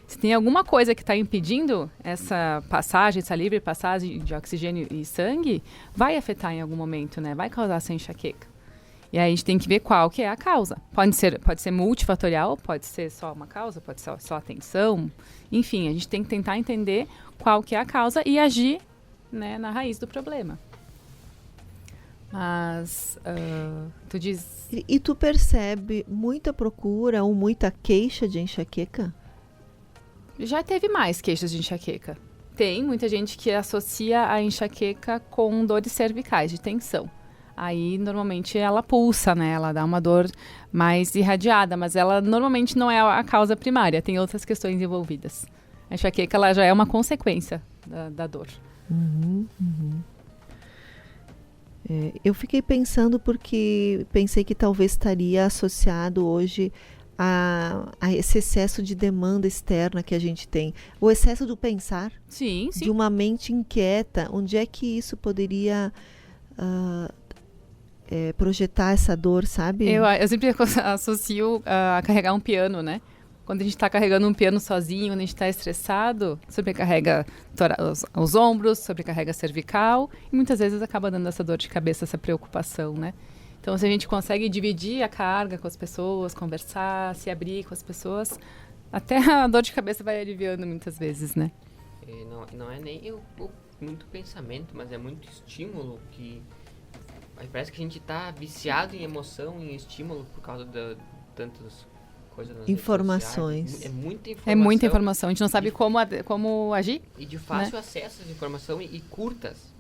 Se tem alguma coisa que está impedindo essa passagem, essa livre passagem de oxigênio e sangue, vai afetar em algum momento, né? Vai causar essa enxaqueca. E aí a gente tem que ver qual que é a causa. Pode ser multifatorial, pode ser só uma causa, pode ser só a tensão. Enfim, a gente tem que tentar entender qual que é a causa e agir, né, na raiz do problema. Mas, tu diz... E tu percebe muita procura ou muita queixa de enxaqueca? Já teve mais queixas de enxaqueca. Tem muita gente que associa a enxaqueca com dores cervicais, de tensão. Aí, normalmente, ela pulsa, né? Ela dá uma dor mais irradiada, mas ela normalmente não é a causa primária. Tem outras questões envolvidas. A enxaqueca, ela já é uma consequência da dor. Eu fiquei pensando porque pensei que talvez estaria associado hoje a esse excesso de demanda externa que a gente tem. O excesso do pensar, Sim, sim. de uma mente inquieta. Onde é que isso poderia projetar essa dor, sabe? Eu sempre associo a carregar um piano, né? Quando a gente está carregando um piano sozinho, quando a gente está estressado, sobrecarrega os ombros, sobrecarrega a cervical e muitas vezes acaba dando essa dor de cabeça, essa preocupação, né? Então, se a gente consegue dividir a carga com as pessoas, conversar, se abrir com as pessoas, até a dor de cabeça vai aliviando muitas vezes, né? Não é nem muito pensamento, mas é muito estímulo que... Parece que a gente está viciado em emoção, em estímulo por causa de tantas coisas nas informações. redes sociais. É muita informação. É muita informação. A gente não sabe como agir. E de fácil acesso às informações e curtas.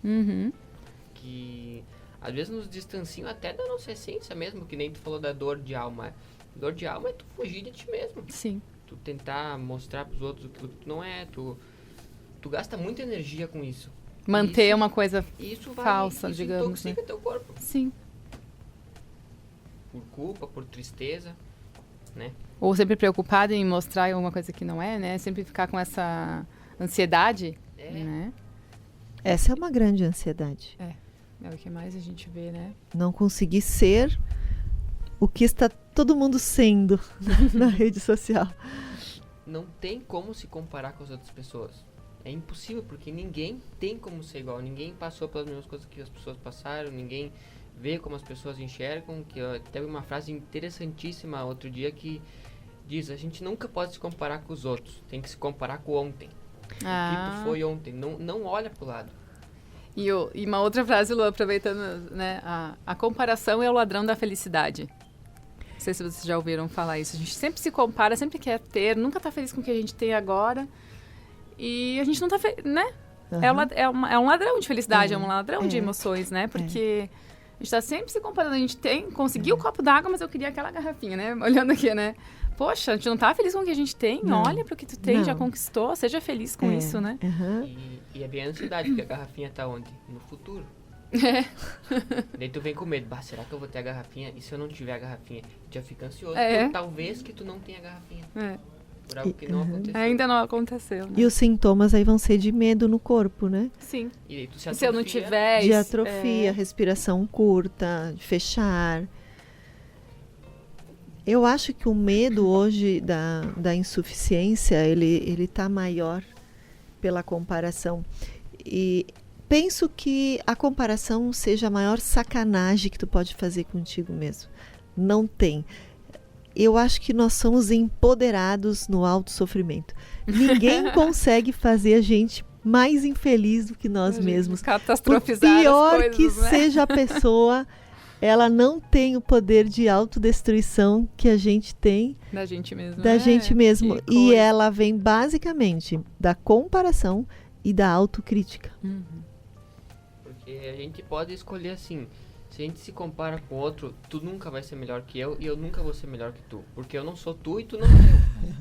Que às vezes nos distanciam até da nossa essência mesmo, que nem tu falou da dor de alma. Dor de alma é tu fugir de ti mesmo. Sim. Tu tentar mostrar pros outros aquilo que tu não é. Tu gasta muita energia com isso. Manter uma coisa falsa, digamos, intoxica teu corpo. Sim. Por culpa, por tristeza, né? Ou sempre preocupado em mostrar alguma coisa que não é, né? Sempre ficar com essa ansiedade, né? Essa é uma grande ansiedade. É o que mais a gente vê, né? Não conseguir ser o que está todo mundo sendo na rede social. Não tem como se comparar com as outras pessoas. É impossível, porque ninguém tem como ser igual. Ninguém passou pelas mesmas coisas que as pessoas passaram. Ninguém vê como as pessoas enxergam. Que teve uma frase interessantíssima outro dia que diz: a gente nunca pode se comparar com os outros. Tem que se comparar com ontem. O que tu foi ontem. Não olha pro lado. E uma outra frase, Lu, aproveitando, né? A comparação é o ladrão da felicidade. Não sei se vocês já ouviram falar isso. A gente sempre se compara, sempre quer ter, nunca tá feliz com o que a gente tem agora. E a gente não tá feliz, né? É um ladrão de felicidade, é um ladrão de emoções, né? Porque a gente tá sempre se comparando. A gente conseguiu o copo d'água, mas eu queria aquela garrafinha, né? Olhando aqui, né? Poxa, a gente não tá feliz com o que a gente tem. Não. Olha pro que tu tem, já conquistou. Seja feliz com isso, né? E é bem a ansiedade, porque a garrafinha tá onde? No futuro. Daí tu vem com medo. Será que eu vou ter a garrafinha? E se eu não tiver a garrafinha? Tu já fica ansioso. Então, talvez que tu não tenha a garrafinha. por algo que não aconteceu. Ainda não aconteceu, né? E os sintomas aí vão ser de medo no corpo, né? Sim. E aí tu Se eu não tiver... De atrofia, respiração curta, de fechar. Eu acho que o medo hoje da insuficiência, ele tá maior pela comparação. E penso que a comparação seja a maior sacanagem que tu pode fazer contigo mesmo. Não tem. Eu acho que nós somos empoderados no autossofrimento. Ninguém consegue fazer a gente mais infeliz do que nós mesmos. Por Catastrofizar pior as coisas, que né? seja a pessoa, ela não tem o poder de autodestruição que a gente tem Da gente mesmo. da gente mesmo. Que E coisa. ela vem basicamente da comparação e da autocrítica. Porque a gente pode escolher assim, se a gente se compara com outro, tu nunca vai ser melhor que eu e eu nunca vou ser melhor que tu. Porque eu não sou tu e tu não é eu.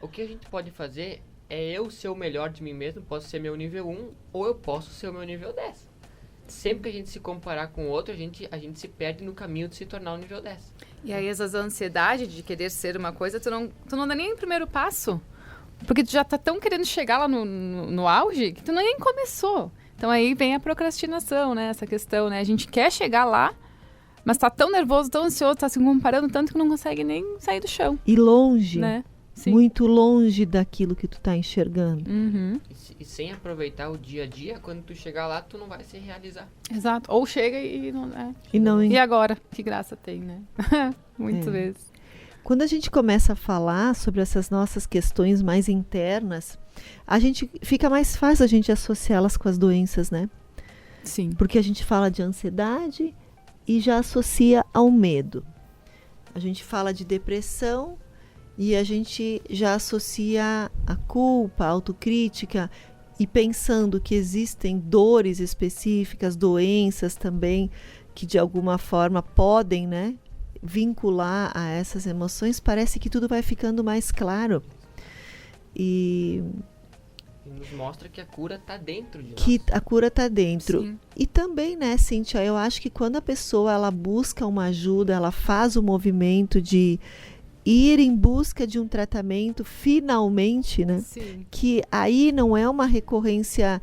O que a gente pode fazer é eu ser o melhor de mim mesmo, posso ser meu nível 1 ou eu posso ser o meu nível 10. Sempre que a gente se comparar com o outro, a gente se perde no caminho de se tornar o nível 10. E aí, essa ansiedade de querer ser uma coisa, tu não dá nem o primeiro passo. Porque tu já tá tão querendo chegar lá no auge que tu nem começou. Então aí vem a procrastinação, né? Essa questão, né? A gente quer chegar lá, mas tá tão nervoso, tão ansioso, tá se comparando tanto que não consegue nem sair do chão, E longe, né? Sim. muito longe daquilo que tu tá enxergando. Uhum. E sem aproveitar o dia a dia, quando tu chegar lá, tu não vai se realizar. Exato. Ou chega e não... E não E agora? Que graça tem, né? Muitas vezes. Quando a gente começa a falar sobre essas nossas questões mais internas, a gente fica mais fácil a gente associá-las com as doenças, né? Sim. Porque a gente fala de ansiedade e já associa ao medo. A gente fala de depressão e a gente já associa a culpa, a autocrítica, e pensando que existem dores específicas, doenças também, que de alguma forma podem, né, vincular a essas emoções, parece que tudo vai ficando mais claro. E nos mostra que a cura está dentro de que nós. a cura está dentro. Sim. E também, né, Cíntia, eu acho que quando a pessoa ela busca uma ajuda, ela faz o movimento de ir em busca de um tratamento, finalmente, né, Sim. que aí não é uma recorrência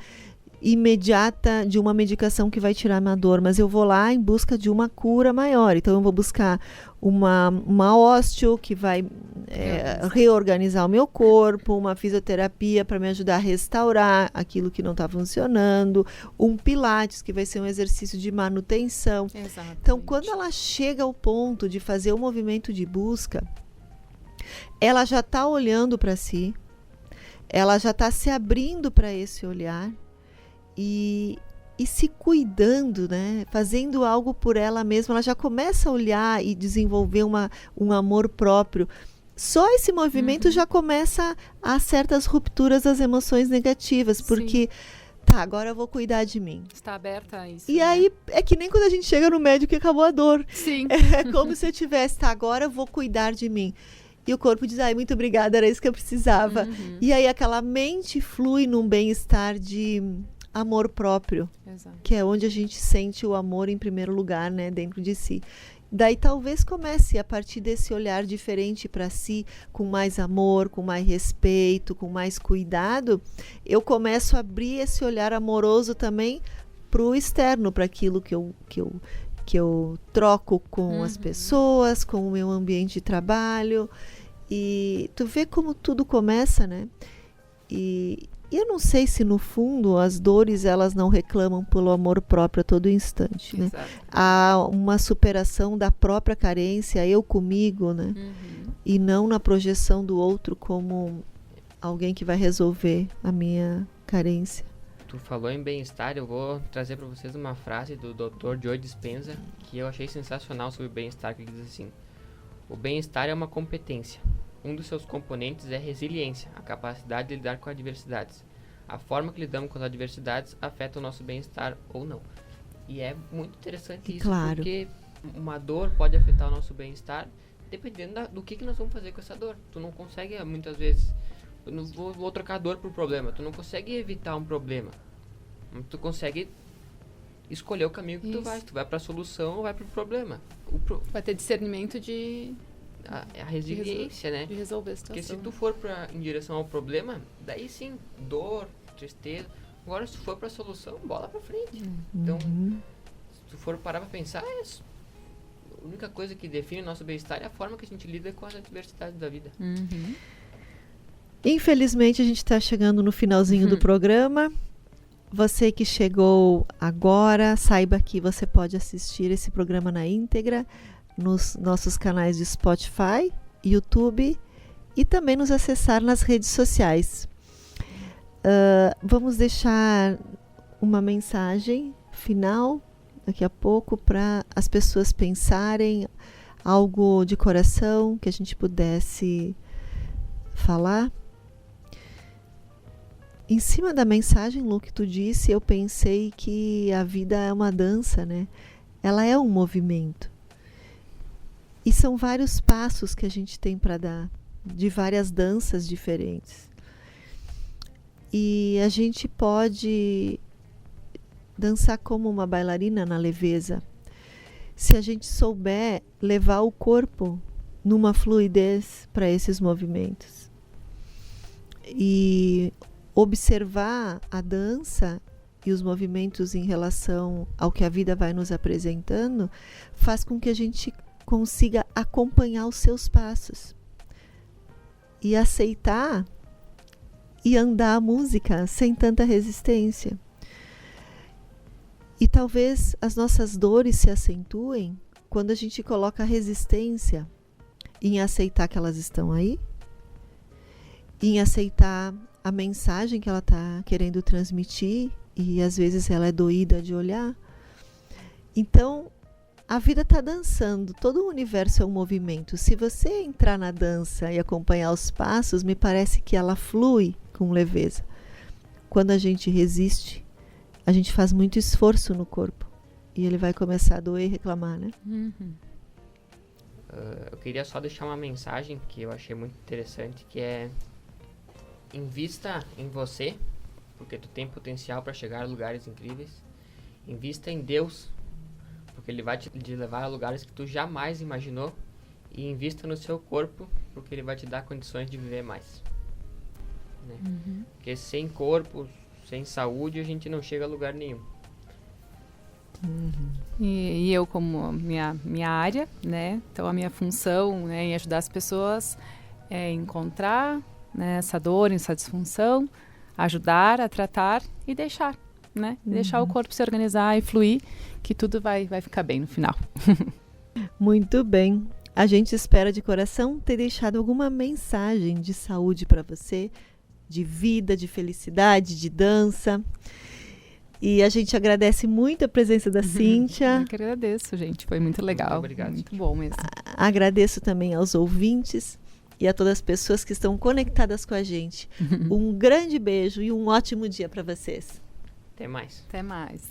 imediata de uma medicação que vai tirar minha dor, mas eu vou lá em busca de uma cura maior. Então eu vou buscar uma osteo que vai reorganizar o meu corpo, uma fisioterapia para me ajudar a restaurar aquilo que não está funcionando, um pilates que vai ser um exercício de manutenção. Exato. Então quando ela chega ao ponto de fazer o movimento de busca, ela já está olhando para si, ela já está se abrindo para esse olhar e se cuidando, né? Fazendo algo por ela mesma, ela já começa a olhar e desenvolver um amor próprio. Só esse movimento já começa a certas rupturas das emoções negativas, porque tá, agora eu vou cuidar de mim. Está aberta a isso. E aí é que nem quando a gente chega no médico e acabou a dor. Sim. É como se eu tivesse, tá, agora eu vou cuidar de mim. E o corpo diz, ai, muito obrigada, era isso que eu precisava. E aí aquela mente flui num bem-estar de amor próprio, Exato. que é onde a gente sente o amor em primeiro lugar, né, dentro de si. Daí talvez comece a partir desse olhar diferente para si, com mais amor, com mais respeito, com mais cuidado, eu começo a abrir esse olhar amoroso também para o externo, para aquilo que eu troco com as pessoas, com o meu ambiente de trabalho. E tu vê como tudo começa, né? E eu não sei se no fundo as dores elas não reclamam pelo amor próprio a todo instante, né? Exato. Há uma superação da própria carência, eu comigo, né? E não na projeção do outro como alguém que vai resolver a minha carência. Tu falou em bem-estar, eu vou trazer para vocês uma frase do Dr. Joe Dispenza que eu achei sensacional sobre bem-estar, que diz assim: o bem-estar é uma competência. Um dos seus componentes é resiliência, a capacidade de lidar com adversidades. A forma que lidamos com as adversidades afeta o nosso bem-estar ou não. E é muito interessante isso, Claro. porque uma dor pode afetar o nosso bem-estar dependendo do que nós vamos fazer com essa dor. Tu não consegue, muitas vezes, eu não vou trocar a dor por problema. Tu não consegue evitar um problema. Tu consegue escolher o caminho que tu vai. Tu vai para a solução ou vai para o problema. Vai ter discernimento de a resiliência, né? De resolver a situação. Porque se tu for em direção ao problema, daí sim, dor, tristeza. Agora, se tu for pra solução, bola pra frente. Então, se tu for parar pra pensar, a única coisa que define o nosso bem-estar é a forma que a gente lida com as adversidades da vida. Infelizmente, a gente está chegando no finalzinho do programa. Você que chegou agora, saiba que você pode assistir esse programa na íntegra nos nossos canais de Spotify, YouTube e também nos acessar nas redes sociais. Vamos deixar uma mensagem final daqui a pouco para as pessoas pensarem algo de coração que a gente pudesse falar. Em cima da mensagem, Lu, que tu disse, eu pensei que a vida é uma dança, né? Ela é um movimento. E são vários passos que a gente tem para dar, de várias danças diferentes. E a gente pode dançar como uma bailarina na leveza, se a gente souber levar o corpo numa fluidez para esses movimentos. E observar a dança e os movimentos em relação ao que a vida vai nos apresentando faz com que a gente consiga acompanhar os seus passos e aceitar e andar a música sem tanta resistência. E talvez as nossas dores se acentuem quando a gente coloca resistência em aceitar que elas estão aí, em aceitar a mensagem que ela está querendo transmitir, e às vezes ela é doída de olhar. Então, a vida está dançando, todo o universo é um movimento. Se você entrar na dança e acompanhar os passos, me parece que ela flui com leveza. Quando a gente resiste, a gente faz muito esforço no corpo e ele vai começar a doer e reclamar, né? Eu queria só deixar uma mensagem que eu achei muito interessante, que é: invista em você, porque tu tem potencial para chegar a lugares incríveis. Invista em Deus, porque Ele vai te levar a lugares que tu jamais imaginou. E invista no seu corpo, porque Ele vai te dar condições de viver mais. Né? Porque sem corpo, sem saúde, a gente não chega a lugar nenhum. E eu, como minha área, né? Então a minha função, né, em ajudar as pessoas é encontrar, né, essa dor, essa disfunção, ajudar a tratar e deixar, né? Deixar o corpo se organizar e fluir, que tudo vai ficar bem no final. Muito bem. A gente espera de coração ter deixado alguma mensagem de saúde para você, de vida, de felicidade, de dança. E a gente agradece muito a presença da Cíntia. Eu que agradeço, gente. Foi muito legal. Muito obrigado. Muito bom mesmo. Agradeço também aos ouvintes e a todas as pessoas que estão conectadas com a gente. Um grande beijo e um ótimo dia para vocês. Até mais. Até mais.